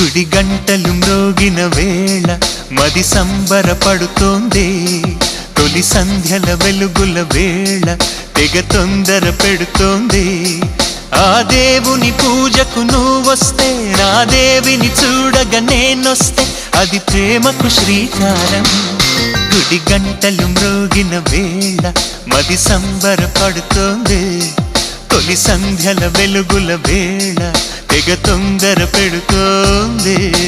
గుడి గంటలు మ్రోగిన వేళ మది సంబరపడుతోంది. తొలి సంధ్యల వెలుగుల వేళ తెగ తొందర పెడుతోంది. ఆ దేవుని పూజకు నువ్వొస్తే, నా దేవిని చూడగా నేనొస్తే, అది ప్రేమకు శ్రీకారం. గుడి గంటలు మ్రోగిన వేళ మది సంబరపడుతోంది. తొలి సంధ్యల వెలుగుల వేళ తెగ తొందర పెడుతోంది.